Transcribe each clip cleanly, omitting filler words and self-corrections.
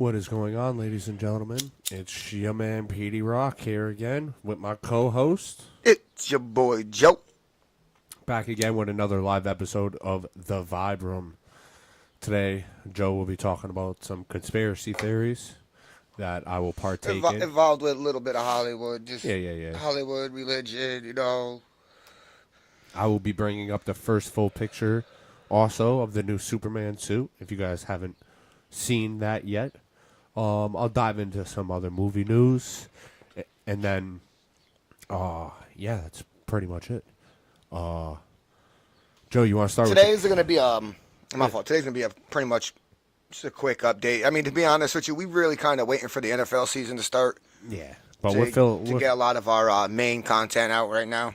What is going on, ladies and gentlemen? It's your man, Petey Rock, here again with my co-host. It's your boy, Joe. Back again with another live episode of The Vibe Room. Today, Joe will be talking about some conspiracy theories that I will partake in. Involved with a little bit of Hollywood. Just Yeah. Hollywood, religion, you know. I will be bringing up the first full picture also of the new Superman suit, if you guys haven't seen that yet. I'll dive into some other movie news, and then, that's pretty much it. Joe, you want to start Today's going to be, my fault. Today's going to be a pretty much just a quick update. I mean, to be honest with you, we really kind of waiting for the NFL season to start. Yeah, but to get a lot of our main content out right now.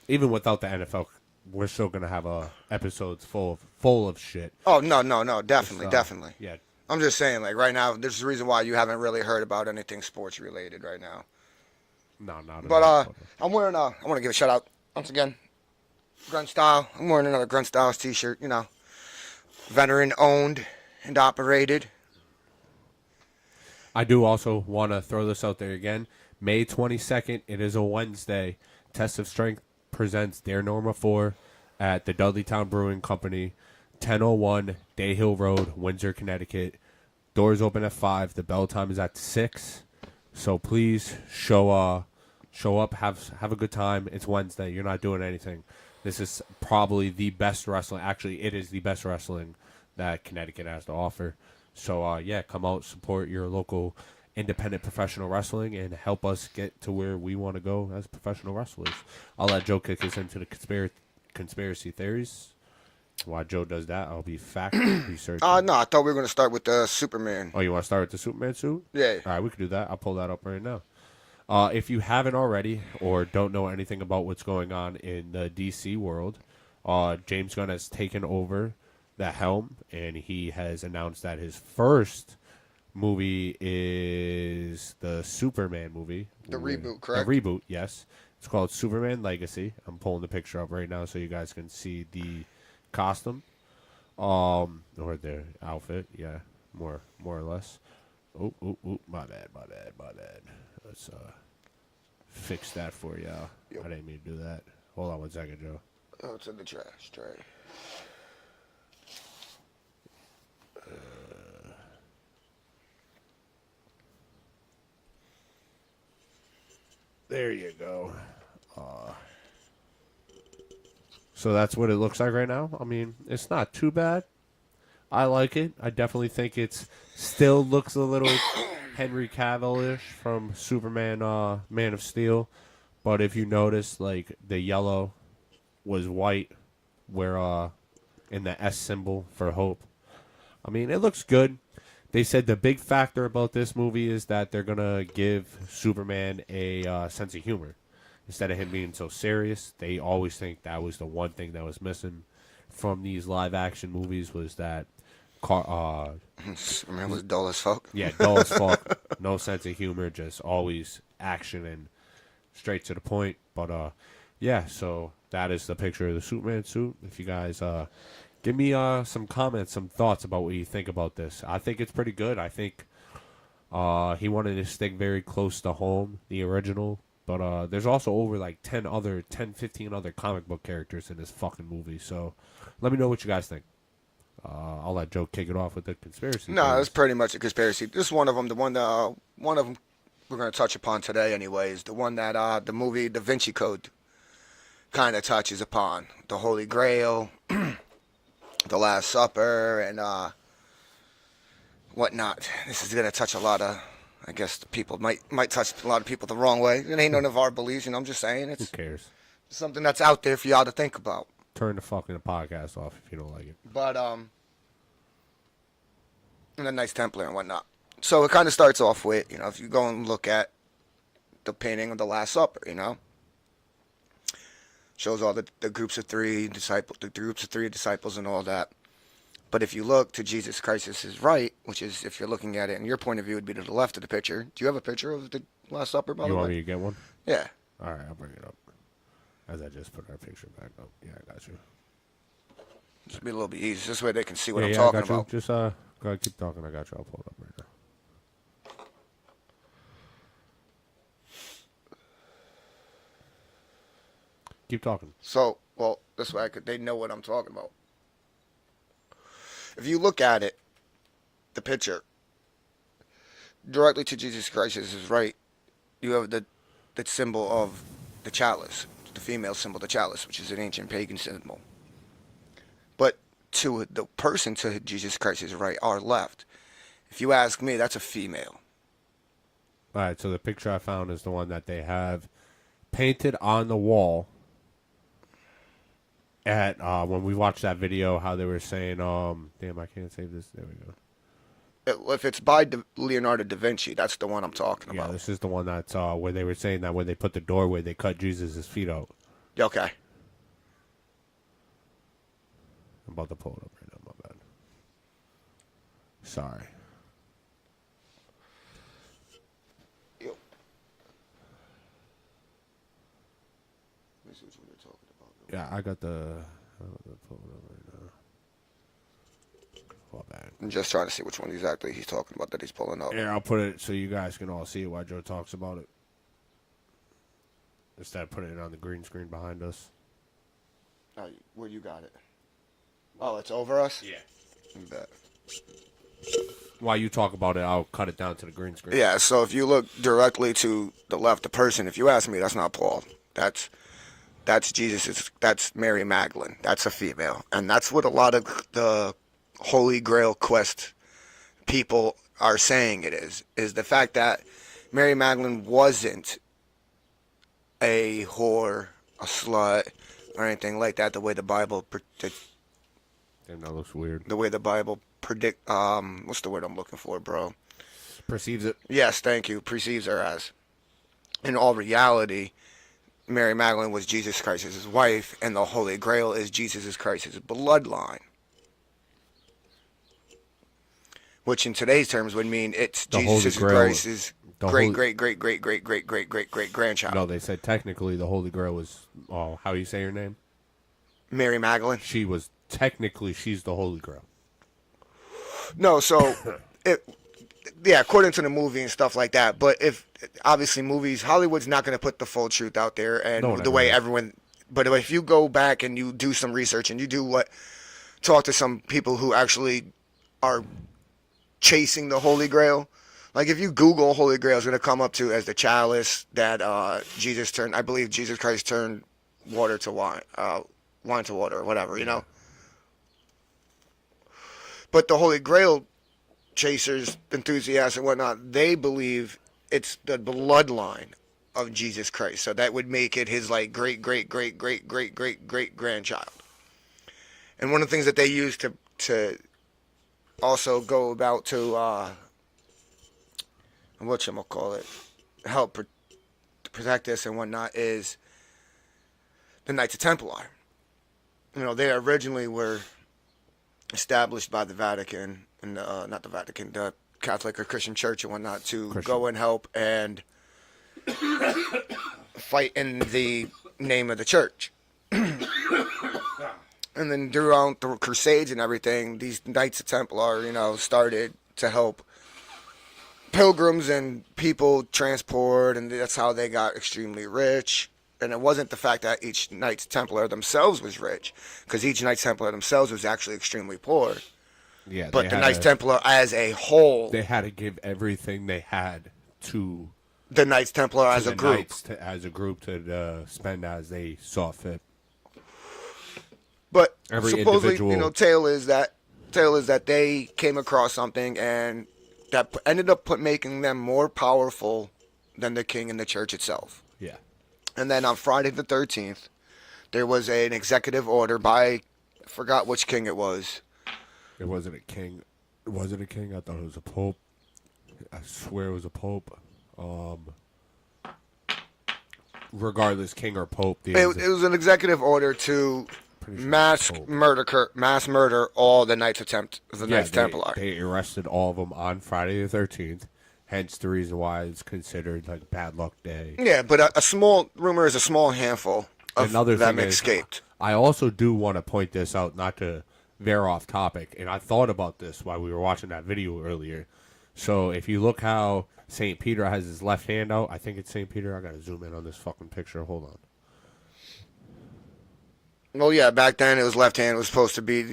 Even without the NFL, we're still going to have episodes full of shit. Oh, no, definitely. Yeah. I'm just saying, like, right now, there's a reason why you haven't really heard about anything sports related right now. No, not at all. But I'm wearing I want to give a shout out once again. Grunt Style. I'm wearing another Grunt Styles t-shirt, you know. Veteran owned and operated. I do also want to throw this out there again. May 22nd, it is a Wednesday. Test of Strength presents Dare Norma 4 at the Dudleytown Brewing Company, 1001 Day Hill Road, Windsor, Connecticut. Doors open at 5. The bell time is at 6. So please show up, have a good time. It's Wednesday. You're not doing anything. This is probably the best wrestling. Actually, it is the best wrestling that Connecticut has to offer. So, come out, support your local independent professional wrestling, and help us get to where we want to go as professional wrestlers. I'll let Joe kick us into the conspiracy theories. While Joe does that, I'll be fact researching. No, I thought we were going to start with the Superman. Oh, you want to start with the Superman suit? Yeah. All right, we can do that. I'll pull that up right now. If you haven't already or don't know anything about what's going on in the DC world, James Gunn has taken over the helm, and he has announced that his first movie is the Superman movie. The reboot, correct? The reboot, yes. It's called Superman Legacy. I'm pulling the picture up right now so you guys can see the costume, or their outfit, yeah, more or less. Oh, my bad. Let's fix that for you. Yep. I didn't mean to do that. Hold on one second, Joe. Oh, it's in the trash tray. There you go. So that's what it looks like right now. I mean, it's not too bad. I like it. I definitely think it's still looks a little Henry Cavill-ish from Superman, Man of Steel. But if you notice, like, the yellow was white, where in the S symbol for hope. I mean, it looks good. They said the big factor about this movie is that they're going to give Superman a sense of humor. Instead of him being so serious, they always think that was the one thing that was missing from these live-action movies was that Superman was dull as fuck. Yeah, dull as fuck. No sense of humor, just always action and straight to the point. But, so that is the picture of the Superman suit. If you guys give me some comments, some thoughts about what you think about this. I think it's pretty good. I think he wanted to stick very close to home, the original. But there's also over like 10, 15 other comic book characters in this fucking movie. So let me know what you guys think. I'll let Joe kick it off with the conspiracy. No, it's pretty much a conspiracy. This is one of them. One of them we're going to touch upon today anyway is the one that the movie Da Vinci Code kind of touches upon. The Holy Grail, The Last Supper, and whatnot. This is going to touch a lot of... I guess the people might touch a lot of people the wrong way. It ain't none of our beliefs, you know. I'm just saying Who cares? Something that's out there for y'all to think about. Turn the fucking podcast off if you don't like it. But and a nice Templar and whatnot. So it kind of starts off with, you know, if you go and look at the painting of the Last Supper, you know, shows all the groups of three disciples and all that. But if you look to Jesus Christ's right, which is, if you're looking at it, and your point of view would be to the left of the picture. Do you have a picture of the Last Supper, by the way? You want me to get one? Yeah. All right, I'll bring it up. As I just put our picture back up. Yeah, I got you. This will be a little bit easier. This way they can see what I'm talking about. Just go ahead, keep talking. I got you. I'll pull it up right now. Keep talking. So, well, this way they know what I'm talking about. If you look at it, the picture, directly to Jesus Christ is his right, you have the symbol of the chalice, the female symbol, the chalice, which is an ancient pagan symbol. But to the person to Jesus Christ's right, our left, if you ask me, that's a female. All right, so the picture I found is the one that they have painted on the wall at when we watched that video, how they were saying, damn, I can't save this. There we go. If it's by Leonardo da Vinci, that's the one I'm talking Yeah, about. this is the one that's where they were saying that when they put the doorway, they cut Jesus' feet out. Okay. I'm about to pull it up right now, my bad. Sorry. Yo. Let me see which one you're talking about. Yeah, I got the. I'm about to pull it up right now. Well, bad. I'm just trying to see which one exactly he's talking about that he's pulling up. Yeah, I'll put it so you guys can all see it while Joe talks about it. Instead of putting it on the green screen behind us. Where you got it? Oh, it's over us? Yeah. You bet. While you talk about it, I'll cut it down to the green screen. Yeah, so if you look directly to the left, the person, if you ask me, that's not Paul. That's Jesus. That's Mary Magdalene. That's a female. And that's what a lot of the Holy Grail quest people are saying it is the fact that Mary Magdalene wasn't a whore, a slut, or anything like that, the way the Bible Damn, that looks weird. the way the Bible what's the word I'm looking for, bro? Perceives it. Yes, thank you. Perceives her as. In all reality, Mary Magdalene was Jesus Christ's wife, and the Holy Grail is Jesus Christ's bloodline. Which in today's terms would mean it's The Jesus Holy Grail- Christ's the great, Holy- great, great, great, great, great, great, great, great grandchild. No, they said technically the Holy Grail was. Oh, how you say her name? Mary Magdalene? She was technically she's the Holy Grail. No, so according to the movie and stuff like that. But if obviously movies, Hollywood's not going to put the full truth out there, and No, the way never is. everyone. But if you go back and you do some research and you talk to some people who actually are chasing the Holy Grail. Like if you Google Holy Grail, it's going to come up to as the chalice that Jesus turned. I believe Jesus Christ turned water to wine, wine to water, or whatever, you know. But the Holy Grail chasers, enthusiasts, and whatnot, they believe it's the bloodline of Jesus Christ. So that would make it his like great, great, great, great, great, great, great grandchild. And one of the things that they use to also go about to whatchamacallit, help protect this and whatnot is the Knights of Templar. You know, they originally were established by the Vatican, and not the Vatican, the Catholic or Christian Church and whatnot, to go and help and fight in the name of the church. And then throughout the Crusades and everything, these Knights of Templar, you know, started to help pilgrims and people transport, and that's how they got extremely rich. And it wasn't the fact that each Knights Templar themselves was rich, because each Knights Templar themselves was actually extremely poor. Yeah, But the Knights Templar as a whole, they had to give everything they had to the Knights Templar as a group. as a group to spend as they saw fit. But Every supposedly, individual- you know, tale is that they came across something and that ended up making them more powerful than the king and the church itself. Yeah. And then on Friday the 13th, there was an executive order by, I forgot which king it was. It wasn't a king. Was it a king? I thought it was a pope. I swear it was a pope. Regardless, king or pope. It was an executive order to Pretty sure mass it's Pope. murder all the Knights Knights Templar. They arrested all of them on Friday the 13th. Hence the reason why it's considered like bad luck day. Yeah, but a small rumor is a small handful of Another them thing is, escaped. I also do want to point this out, not to veer off topic, and I thought about this while we were watching that video earlier. So if you look how St. Peter has his left hand out, I think it's St. Peter. I gotta zoom in on this fucking picture. Hold on. Well, yeah, back then it was left hand was supposed to be,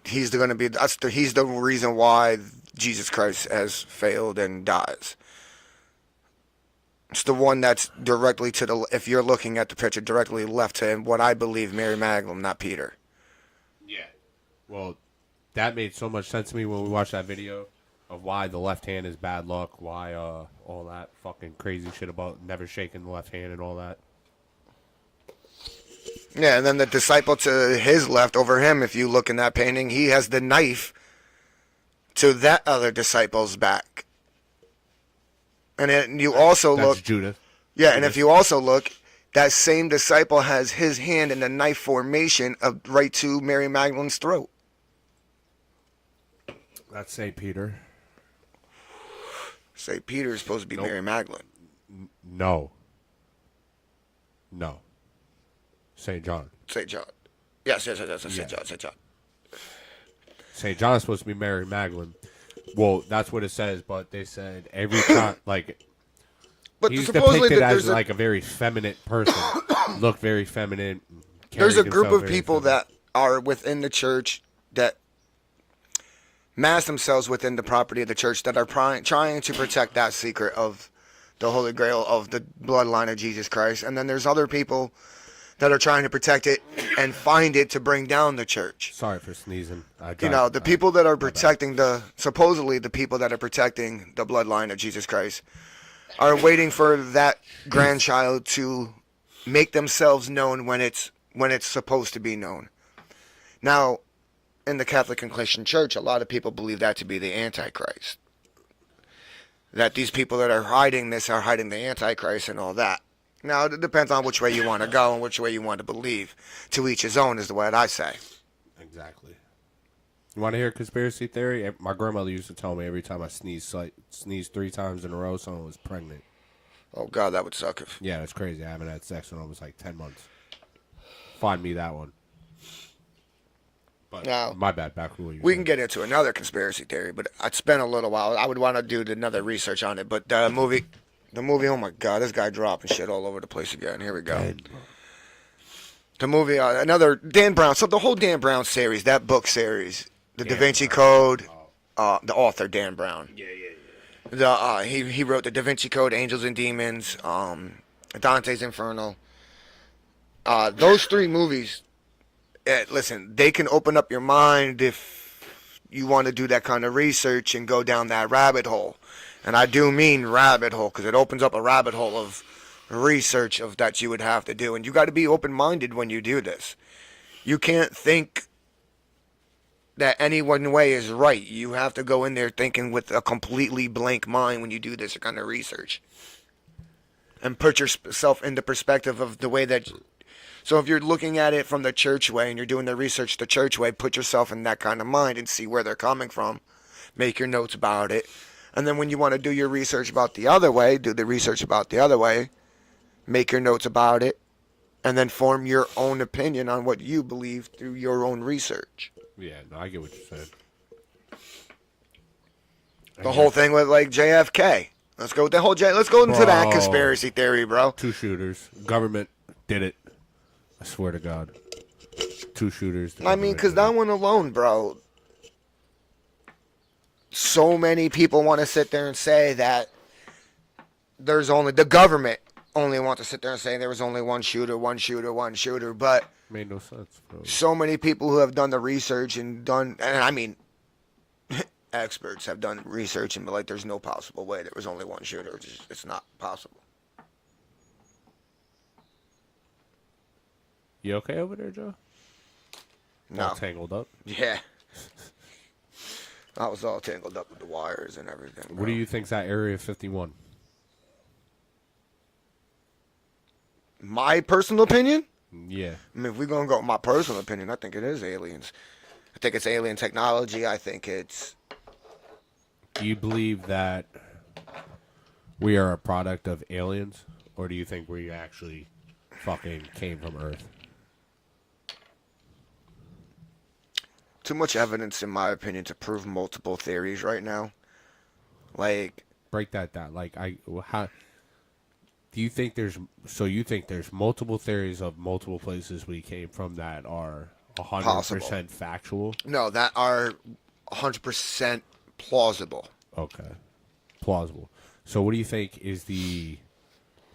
he's going to be he's the reason why Jesus Christ has failed and dies. It's the one that's directly to the, if you're looking at the picture, directly left to him, what I believe Mary Magdalene, not Peter. Yeah. Well, that made so much sense to me when we watched that video of why the left hand is bad luck, why all that fucking crazy shit about never shaking the left hand and all that. Yeah, and then the disciple to his left over him, if you look in that painting, he has the knife to that other disciple's back. And you also That's look... Judas. Yeah, and if you also look, that same disciple has his hand in the knife formation right to Mary Magdalene's throat. That's St. Peter. St. Peter is supposed to be Mary Magdalene. No. St. John. St. John. Yes, St. John. St. John is supposed to be Mary Magdalene. Well, that's what it says, but they said every time, but he's supposedly depicted as like a very feminine person. Looked very feminine. There's a group of people that are within the church that mass themselves within the property of the church that are trying to protect that secret of the Holy Grail of the bloodline of Jesus Christ. And then there's other people that are trying to protect it and find it to bring down the church. Sorry for sneezing. The people that are protecting supposedly the people that are protecting the bloodline of Jesus Christ are waiting for that grandchild to make themselves known when it's supposed to be known. Now, in the Catholic and Christian Church, a lot of people believe that to be the Antichrist. That these people that are hiding this are hiding the Antichrist and all that. Now, it depends on which way you want to go and which way you want to believe. To each his own is the way I say. Exactly. You want to hear a conspiracy theory? My grandmother used to tell me every time I sneezed 3 times in a row, someone was pregnant. Oh, God, that would suck. Yeah, that's crazy. I haven't had sex in almost 10 months. Find me that one. But now, my bad. Back to what you we said. can get into another conspiracy theory, but I'd spend a little while. I would want to do another research on it. But the movie, oh my God, this guy dropping shit all over the place again. Here we go. The movie, another Dan Brown. So the whole Dan Brown series, that book series, the Da Vinci Code, the author Dan Brown. Yeah. He wrote the Da Vinci Code, Angels and Demons, Dante's Inferno. Those 3 movies. Listen, they can open up your mind if you want to do that kind of research and go down that rabbit hole. And I do mean rabbit hole because it opens up a rabbit hole of research of that you would have to do. And you got to be open-minded when you do this. You can't think that any one way is right. You have to go in there thinking with a completely blank mind when you do this kind of research. And put yourself in the perspective of the way that... So if you're looking at it from the church way and you're doing the research the church way, put yourself in that kind of mind and see where they're coming from. Make your notes about it. And then when you want to do your research about the other way, do the research about the other way. Make your notes about it. And then form your own opinion on what you believe through your own research. Yeah, no, I get what you're saying. The whole thing with JFK. Let's go with the whole let's go into that conspiracy theory, bro. 2 shooters. Government did it. I swear to God. 2 shooters. I mean, because that one alone, bro. So many people want to sit there and say that the government only wants to sit there and say there was only one shooter, but made no sense, bro. So many people who have done the research and I mean, experts have done research and be there's no possible way there was only one shooter. It's not possible. You okay over there, Joe? No. All tangled up? Yeah. I was all tangled up with the wires and everything. Bro. What do you think's that Area 51? My personal opinion? Yeah. I mean, if we're going to go with my personal opinion, I think it is aliens. I think it's alien technology. I think it's... Do you believe that we are a product of aliens? Or do you think we actually fucking came from Earth? Too much evidence, in my opinion, to prove multiple theories right now. Break that down. Do you think there's you think there's multiple theories of multiple places we came from that are 100% factual? No, that are 100% plausible. Okay, plausible. So what do you think is the?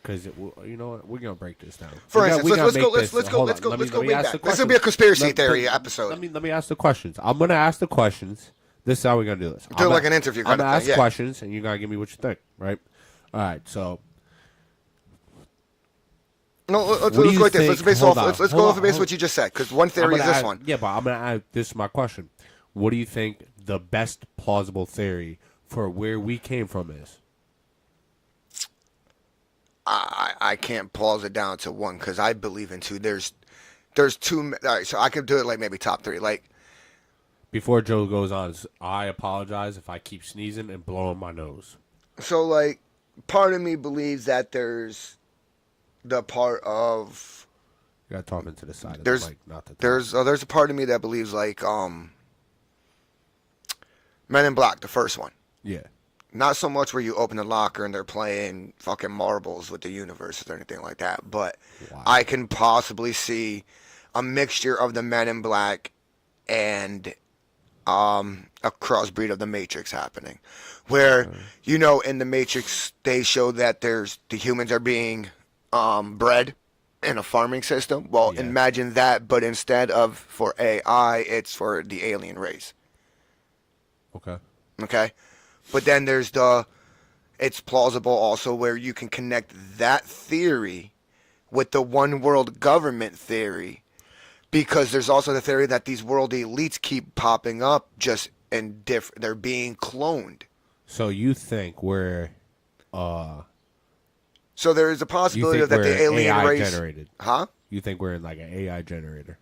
Because you know what, we're gonna break this down. For instance, let's go way back. This will be a conspiracy theory episode. Let me ask the questions. I'm gonna ask the questions. This is how we're gonna do this. Do like an interview kind of thing. I'm gonna ask yeah. questions, and you gotta give me what you think. Right? All right. So. No, let's go like this. Let's go off the base what you just said, because one theory is this one. Yeah, but I'm gonna add this is my question. What do you think the best plausible theory for where we came from is? I can't pause it down to one because I believe in two. There's two. All right, so I could do it like maybe top three. Like before Joe goes on, I apologize if I keep sneezing and blowing my nose. So like, part of me believes that there's the part of you gotta talk into the side of the mic, not the top. There's a part of me that believes like Men in Black, the first one. Yeah. Not so much where you open the locker and they're playing fucking marbles with the universe or anything like that, but wow. I can possibly see a mixture of the Men in Black and a crossbreed of the Matrix happening. Where, you know, in the Matrix, they show that the humans are being bred in a farming system. Well, yeah. Imagine that, but instead of for AI, it's for the alien race. Okay? But then there's it's plausible also where you can connect that theory with the one world government theory, because there's also the theory that these world elites keep popping up just in they're being cloned. So you think we're so there is a possibility that the alien AI race generated. Huh? You think we're in like an AI generator?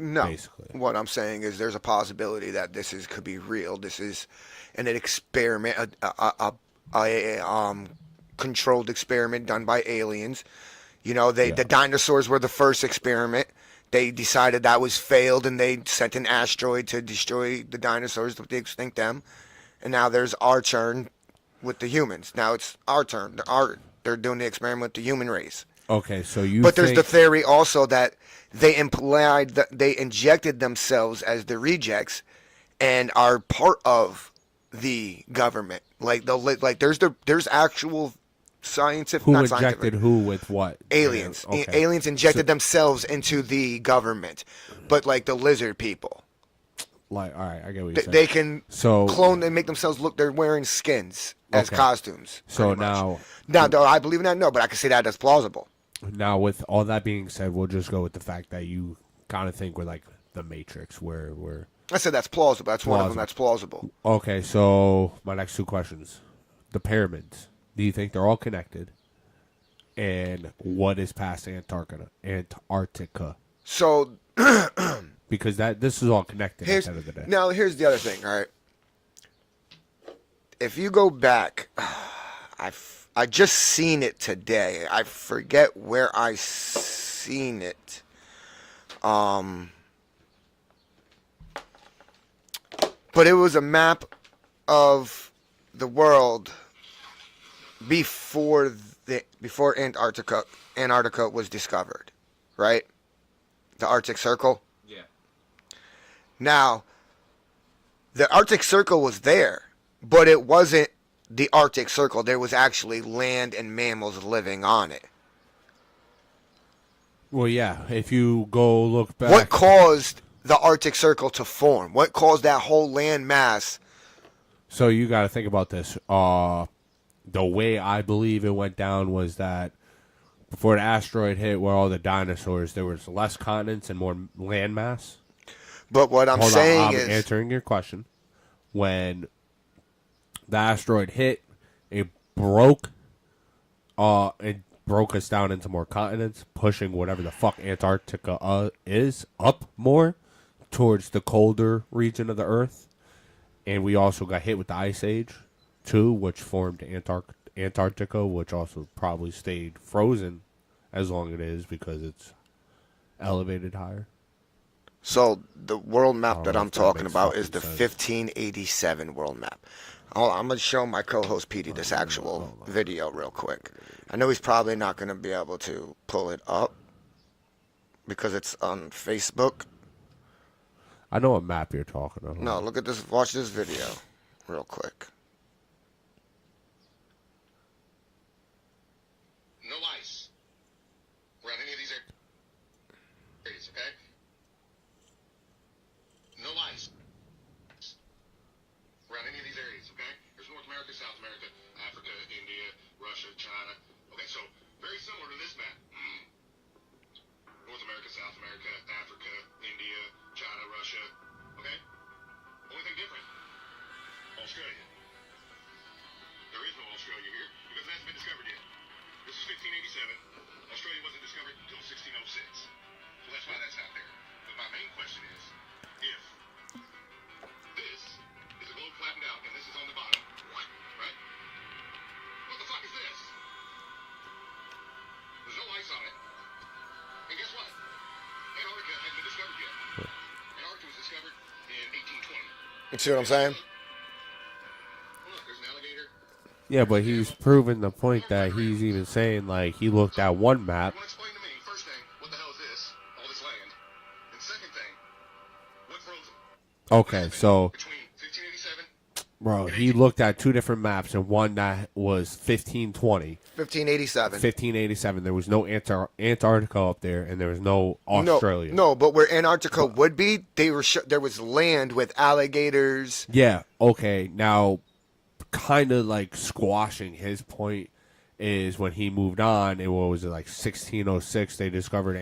No. Basically. What I'm saying is there's a possibility that could be real. This is an experiment, a controlled experiment done by aliens. You know, the dinosaurs were the first experiment. They decided that was failed, and they sent an asteroid to destroy the dinosaurs to extinct them. And now there's our turn with the humans. Now it's our turn. They're doing the experiment with the human race. Okay, so there's the theory also that they implied that they injected themselves as the rejects and are part of the government. There's actual scientific. Who injected who with what? Aliens. Okay. Aliens injected themselves into the government, but like the lizard people. Like, all right, I get what you're saying. They can clone and make themselves look. They're wearing skins as costumes. So now, do I believe in that? No, but I can say that as plausible. Now, with all that being said, we'll just go with the fact that you kind of think we're like the Matrix, where we're. I said that's plausible. That's one of them that's plausible. Okay, so my next two questions: the pyramids. Do you think they're all connected? And what is past Antarctica? So, because this is all connected at the end of the day. Now, here's the other thing. All right, if you go back, I just seen it today. I forget where I seen it. But it was a map of the world before Antarctica was discovered, right? The Arctic Circle. Yeah. Now, the Arctic Circle was there, but it wasn't the Arctic Circle. There was actually land and mammals living on it. Well, yeah. If you go look back, what caused the Arctic Circle to form? What caused that whole land mass? So you got to think about this. The way I believe it went down was that before the asteroid hit, where all the dinosaurs, there was less continents and more land mass. But what I'm saying is, answering your question, when the asteroid hit, it broke us down into more continents, pushing whatever the fuck Antarctica is up more towards the colder region of the Earth. And we also got hit with the Ice Age, too, which formed Antarctica, which also probably stayed frozen as long as it is because it's elevated higher. So the world I map don't that know I'm if that talking makes about is fucking the sense. 1587 world map. I'm gonna show my co-host Petey this actual video real quick. I know he's probably not gonna be able to pull it up because it's on Facebook. I know what map you're talking about. No, look at this. Watch this video real quick. No ice around any of these areas, okay? No ice around any of these areas, okay? There's North America, South America, Africa, India, Russia, China. Okay, so very similar to this map. North America, South America, Africa, India, China, Russia. Okay? Only thing different, Australia. There is no Australia here because it hasn't been discovered yet. This is 1587. Australia wasn't discovered until 1606. So that's why that's out there. But my main question is, if this is a globe flattened out and this is on the bottom, right? What the fuck is this? There's no ice on it. And guess what? Antarctica hasn't been discovered yet. Antarctica was discovered in 1820. You see what I'm saying? Look, there's an alligator. Yeah, but he's proving the point that he's even saying, like, he looked at one map. You want to explain to me, first thing, what the hell is this? All this land. And second thing, what froze them? Okay, so, Between 1587, bro, he looked at two different maps, and one that was 1520, 1587. 1587. There was no Antarctica up there, and there was no Australia. No, but where Antarctica would be, there was land with alligators. Yeah, okay. Now, kind of like squashing his point is when he moved on, and what was it, like 1606, they discovered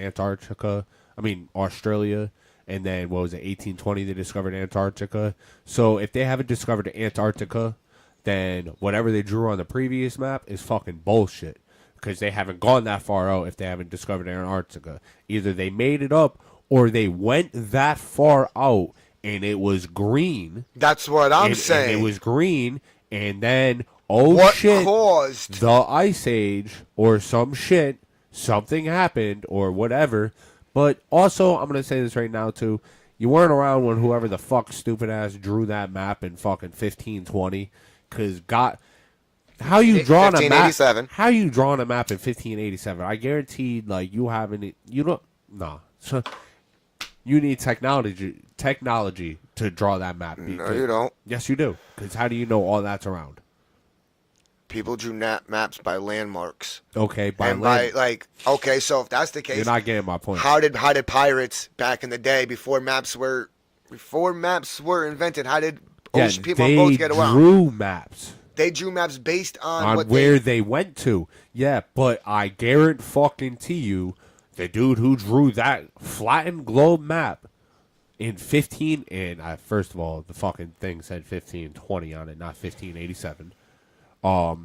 Australia, and then what was it, 1820, they discovered Antarctica. So if they haven't discovered Antarctica, then whatever they drew on the previous map is fucking bullshit, because they haven't gone that far out if they haven't discovered Antarctica. Either they made it up, or they went that far out, and it was green. That's what I'm saying. And it was green, and then, what shit, caused the Ice Age or some shit, something happened or whatever. But also, I'm going to say this right now, too. You weren't around when whoever the fuck stupid ass drew that map in fucking 1520. Because how you drawing a map? 1587. How you drawing a map in 1587? I guaranteed, like, you haven't, you don't, nah. So, you need technology to draw that map. No, you don't. Yes, you do. Because how do you know all that's around? People drew maps by landmarks. Okay, okay, so if that's the case, you're not getting my point. How did pirates back in the day before maps were invented? How did people on boats get around? They drew maps. They drew maps based on what where they went to. Yeah, but I guarantee you, the dude who drew that flattened globe map in 15, and first of all, the fucking thing said 1520 on it, not 1587. I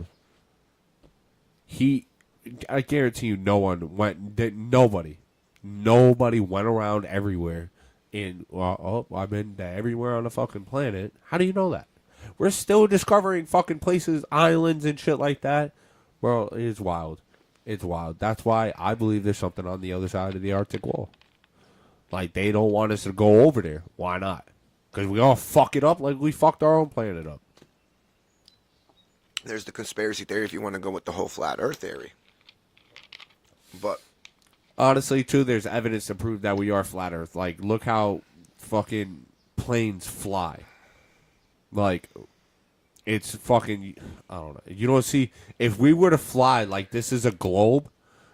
guarantee you, nobody went around everywhere. I've been to everywhere on the fucking planet. How do you know that? We're still discovering fucking places, islands, and shit like that. Bro, it's wild. It's wild. That's why I believe there's something on the other side of the Arctic wall. Like, they don't want us to go over there. Why not? Because we all fuck it up like we fucked our own planet up. There's the conspiracy theory if you want to go with the whole flat Earth theory. But honestly, too, there's evidence to prove that we are flat Earth. Like, look how fucking planes fly. Like, it's fucking, I don't know. You don't see, if we were to fly like this is a globe,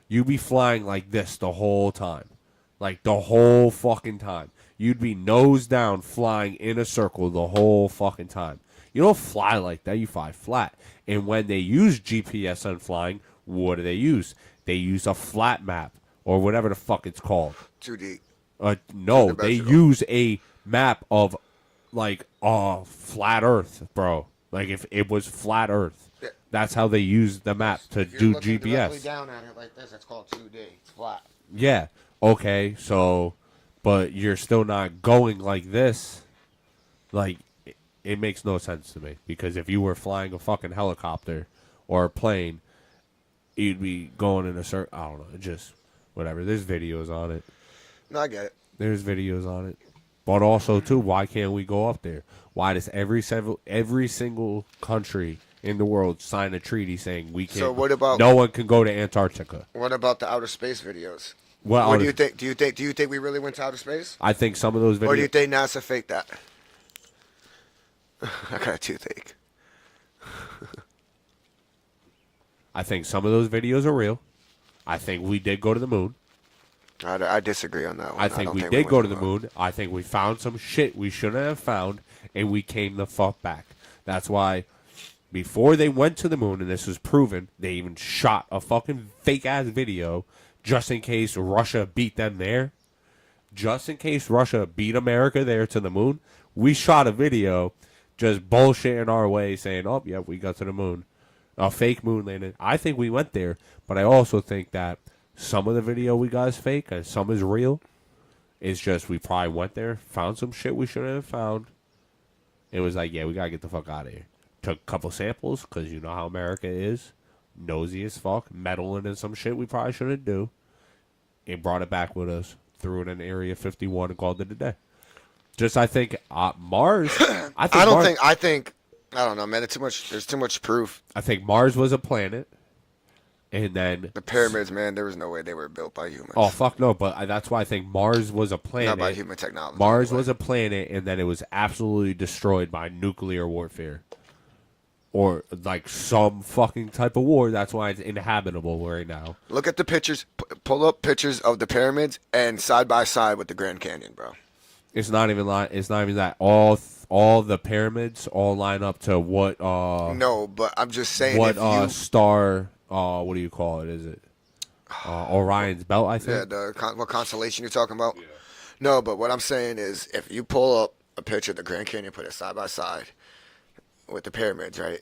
you'd be flying like this the whole time. Like, the whole fucking time. You'd be nose down flying in a circle the whole fucking time. You don't fly like that. You fly flat. And when they use GPS on flying, what do they use? They use a flat map or whatever the fuck it's called. 2D. No, they use a map of, like, flat Earth, bro. Like, if it was flat Earth. Yeah. That's how they use the map to do GPS. Directly down at it like this, it's called 2D. It's flat. Yeah. Okay, so, but you're still not going like this. Like, it makes no sense to me. Because if you were flying a fucking helicopter or a plane, you'd be going in a certain, I don't know, just whatever. There's videos on it. No, I get it. There's videos on it. But also, too, why can't we go up there? Why does every single country in the world sign a treaty saying we can't? So what about no one can go to Antarctica? what about the outer space videos? Well, What do you think? Do you think we really went to outer space? I think some of those videos. Or do you think NASA faked that? I got a toothache. I think some of those videos are real. I think we did go to the moon. I disagree on that one. I think don't we think did went go to the moon. I think we found some shit we shouldn't have found, and we came the fuck back. That's why before they went to the moon, and this was proven, they even shot a fucking fake-ass video just in case Russia beat them there. Just in case Russia beat America there to the moon, we shot a video just bullshitting our way saying, oh, yeah, we got to the moon. A fake moon landing. I think we went there, but I also think that some of the video we got is fake and some is real. It's just we probably went there, found some shit we shouldn't have found. It was like, yeah, we got to get the fuck out of here. Took a couple samples, because you know how America is. Nosy as fuck. Meddling in some shit we probably shouldn't do. And brought it back with us. Threw it in Area 51 and called it a day. Just, I think, Mars... I don't know, man. There's too much proof. I think Mars was a planet. And then... The pyramids, man, there was no way they were built by humans. Oh, fuck no. But that's why I think Mars was a planet. Not by human technology. Mars was a planet, and then it was absolutely destroyed by nuclear warfare. Or, like, some fucking type of war. That's why it's inhabitable right now. Look at the pictures. Pull up pictures of the pyramids and side by side with the Grand Canyon, bro. It's not even that. All the pyramids all line up to what... no, but I'm just saying... What star... what do you call it? Is it Orion's belt, I think? Yeah, what constellation you're talking about? Yeah. No, but what I'm saying is, if you pull up a picture of the Grand Canyon, put it side by side with the pyramids, right?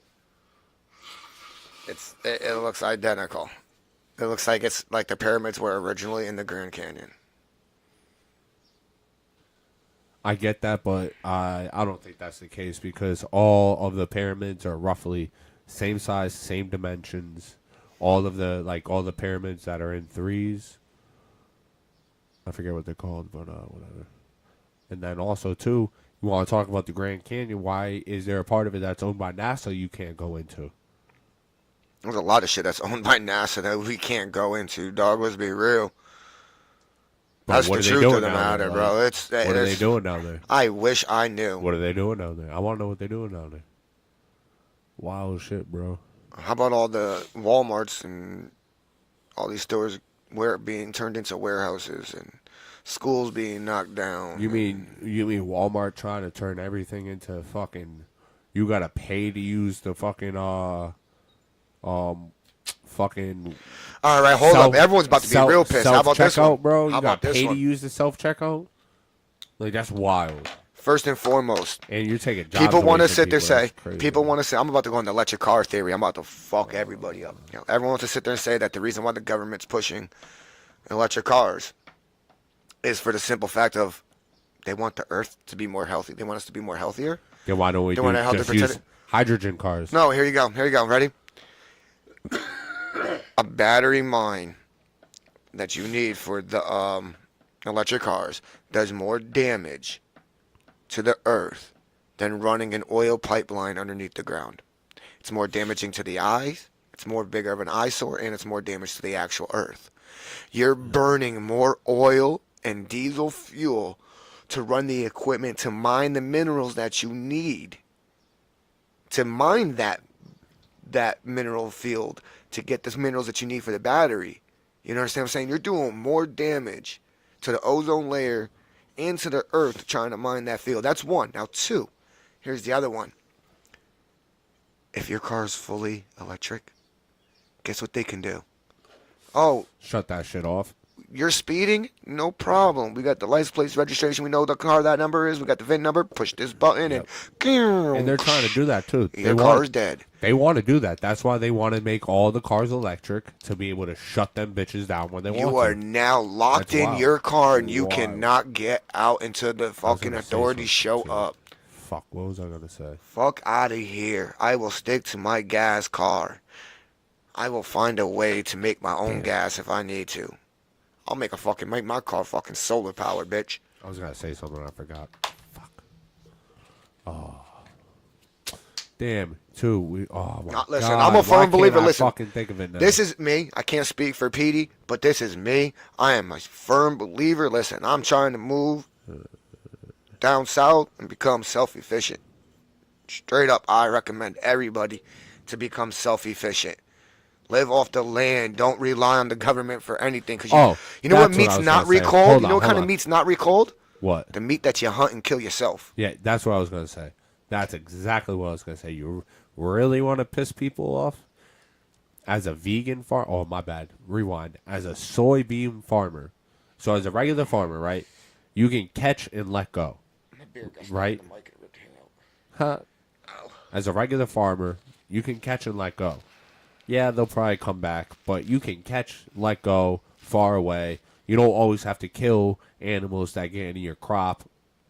It looks identical. It looks like it's like the pyramids were originally in the Grand Canyon. I get that, but I don't think that's the case because all of the pyramids are roughly same size, same dimensions. All the pyramids that are in threes. I forget what they're called, but whatever. And then also too, you want to talk about the Grand Canyon? Why is there a part of it that's owned by NASA you can't go into? There's a lot of shit that's owned by NASA that we can't go into. Dog, let's be real. That's the truth of the matter, bro. What are they doing down there? I wish I knew. What are they doing down there? I want to know what they're doing down there. Wild shit, bro. How about all the Walmarts and all these stores being turned into warehouses and schools being knocked down? You mean Walmart trying to turn everything into fucking? You gotta pay to use the fucking fucking. All right, hold up. Everyone's about to be real pissed. How about this one, bro? You got to pay to use the self checkout. Like that's wild. First and foremost, and you're taking jobs people want to sit there and say, people want to say, I'm about to go into electric car theory. I'm about to fuck everybody up. You know, everyone wants to sit there and say that the reason why the government's pushing electric cars is for the simple fact of they want the earth to be more healthy. They want us to be more healthier. Then why don't we just use hydrogen cars? No, here you go. Here you go. Ready? A battery mine that you need for the electric cars does more damage to the earth than running an oil pipeline underneath the ground. It's more damaging to the eyes, it's more bigger of an eyesore, and it's more damage to the actual earth. You're burning more oil and diesel fuel to run the equipment to mine the minerals that you need to mine that mineral field to get the minerals that you need for the battery. You understand what I'm saying? You're doing more damage to the ozone layer and to the earth trying to mine that field. That's one. Now, two, here's the other one. If your car is fully electric, guess what they can do? Oh, shut that shit off. You're speeding? No problem. We got the license plate registration. We know the car that number is. We got the VIN number. Push this button and they're trying to do that too. Your car's dead. They want to do that. That's why they want to make all the cars electric to be able to shut them bitches down when they want to. You are now locked in your car and you cannot get out until the fucking authorities show up. Fuck, what was I going to say? Fuck out of here. I will stick to my gas car. I will find a way to make my own gas if I need to. I'll make my car fucking solar powered, bitch. I was gonna say something I forgot. Fuck. Oh. Damn. Oh my Listen, God. I'm a Why firm can't believer. I Listen, fucking think of it now? this is me. I can't speak for Petey, but this is me. I am a firm believer. Listen, I'm trying to move down south and become self-efficient. Straight up, I recommend everybody to become self-efficient. Live off the land. Don't rely on the government for anything. Cause you know what that's meat's I was not gonna say. recalled? Hold You on, know what hold kind of on. meat's not recalled? What? The meat that you hunt and kill yourself. Yeah, that's what I was gonna say. That's exactly what I was gonna say. You really want to piss people off? As a vegan farm, oh my bad. Rewind. As a soybean farmer, so as a regular farmer, right? You can catch and let go, right? Huh? As a regular farmer, you can catch and let go. Yeah, they'll probably come back, but you can catch, let go, far away. You don't always have to kill animals that get into your crop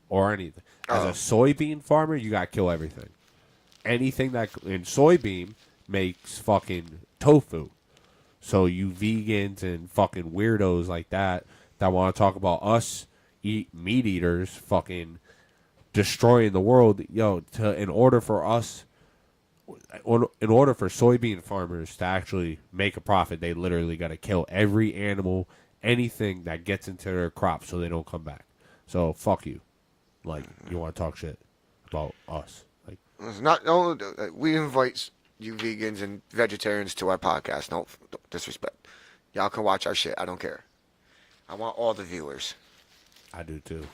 or anything. As a soybean farmer, you gotta kill everything. Anything that in soybean makes fucking tofu. So you vegans and fucking weirdos like that want to talk about us meat eaters fucking destroying the world, in order for soybean farmers to actually make a profit, they literally got to kill every animal, anything that gets into their crop so they don't come back. So fuck you. Like, you want to talk shit about us. Like, It's not, no, we invite you vegans and vegetarians to our podcast. No disrespect. Y'all can watch our shit. I don't care. I want all the viewers. I do too.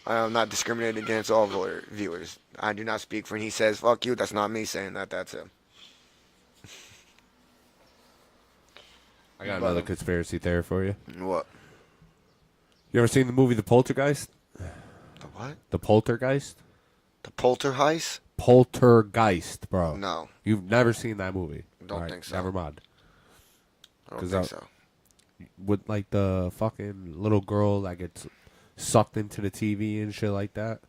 I am not discriminating against all viewers. I do not speak for when he says, fuck you. That's not me saying that. That's him. I got another conspiracy theory for you. What? You ever seen the movie The Poltergeist? The what? The Poltergeist? The Poltergeist? Poltergeist, bro. No. You've never seen that movie? Don't think so. Never mind. I don't think so. With, like, the fucking little girl that gets sucked into the TV and shit like that?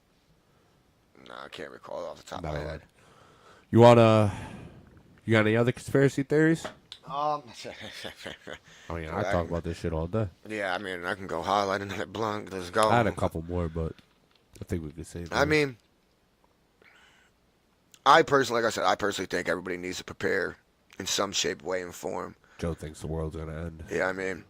No, I can't recall it off the top of Never my mind. head. You got any other conspiracy theories? I mean, I talk about this shit all day. Yeah, I mean, I can go highlight another blunt. Let's go. I had a couple more, but I think we could save them. I mean, I personally think everybody needs to prepare in some shape, way, and form. Joe thinks the world's gonna end. Yeah, I mean,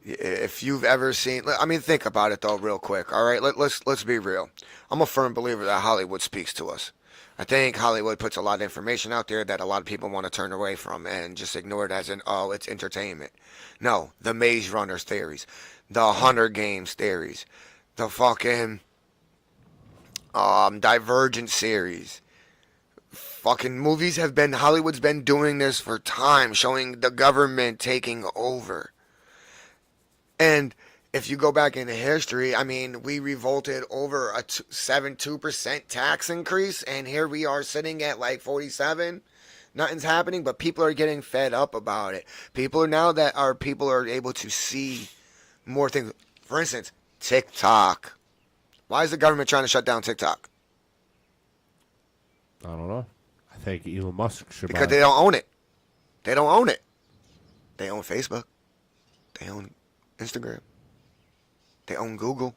if you've ever seen, I mean, think about it though, real quick. All right, let's be real. I'm a firm believer that Hollywood speaks to us. I think Hollywood puts a lot of information out there that a lot of people want to turn away from and just ignore it as it's entertainment. No, the Maze Runners theories, the Hunger Games theories, the fucking Divergent series. Fucking movies Hollywood's been doing this for time, showing the government taking over. And if you go back into history, I mean, we revolted over a 2% tax increase, and here we are sitting at like 47. Nothing's happening, but people are getting fed up about it. People are able to see more things. For instance, TikTok. Why is the government trying to shut down TikTok? I don't know. I think Elon Musk should Because buy they don't own it. They don't own it. They own Facebook. They own Instagram. They own Google.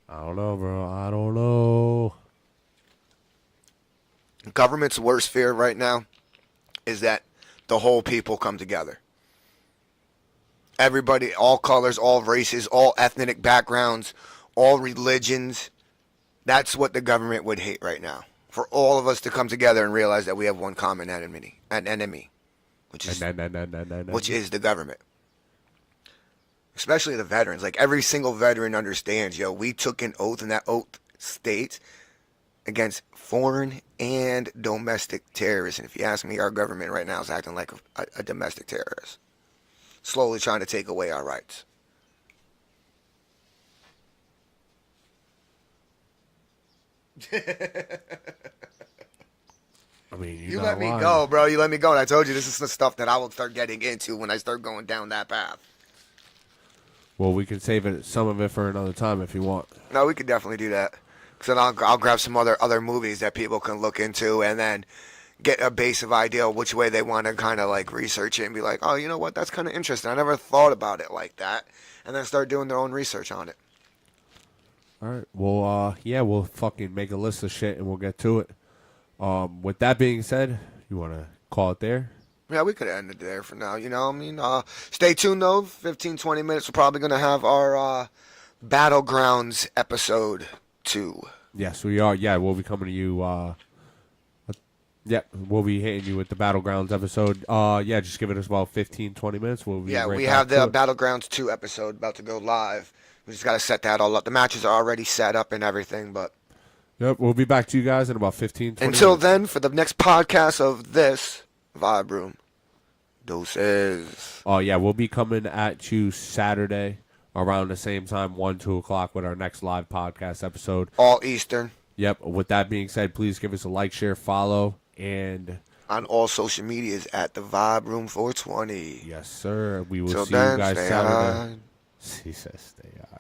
I don't know, bro. I don't know. Government's worst fear right now is that the whole people come together. Everybody, all colors, all races, all ethnic backgrounds, all religions. That's what the government would hate right now. For all of us to come together and realize that we have one common enemy, which is the government. Especially the veterans. Like, every single veteran understands, we took an oath, and that oath states against foreign and domestic terrorists. And if you ask me, our government right now is acting like a domestic terrorist. Slowly trying to take away our rights. I mean, You let me go, bro. You let me go. And I told you this is the stuff that I will start getting into when I start going down that path. Well, we can save some of it for another time if you want. No, we could definitely do that. Because then I'll grab some other movies that people can look into and then get a base of idea which way they want to kind of like research it and be like, oh, you know what, that's kind of interesting. I never thought about it like that, and then start doing their own research on it. All right. Well, yeah, we'll fucking make a list of shit and we'll get to it. With that being said, you want to call it there? Yeah, we could end it there for now. You know what I mean? Stay tuned, though. 15, 20 minutes. We're probably going to have our Battlegrounds episode 2. Yes, we are. Yeah, we'll be coming to you. Yeah, we'll be hitting you with the Battlegrounds episode. Yeah, just give it us about 15, 20 minutes. We'll be right We back have to the it. Battlegrounds 2 episode about to go live. We just got to set that all up. The matches are already set up and everything, but... Yep, we'll be back to you guys in about 15, 20 Until minutes. then, for the next podcast of this Vibe Room, doses. Oh, yeah, we'll be coming at you Saturday around the same time, 1, 2 o'clock, with our next live podcast episode. All Eastern. Yep, with that being said, please give us a like, share, follow, and... On all social medias at the Vibe Room 420. Yes, sir. We will Till see then, you guys stay Saturday. high. He says stay high.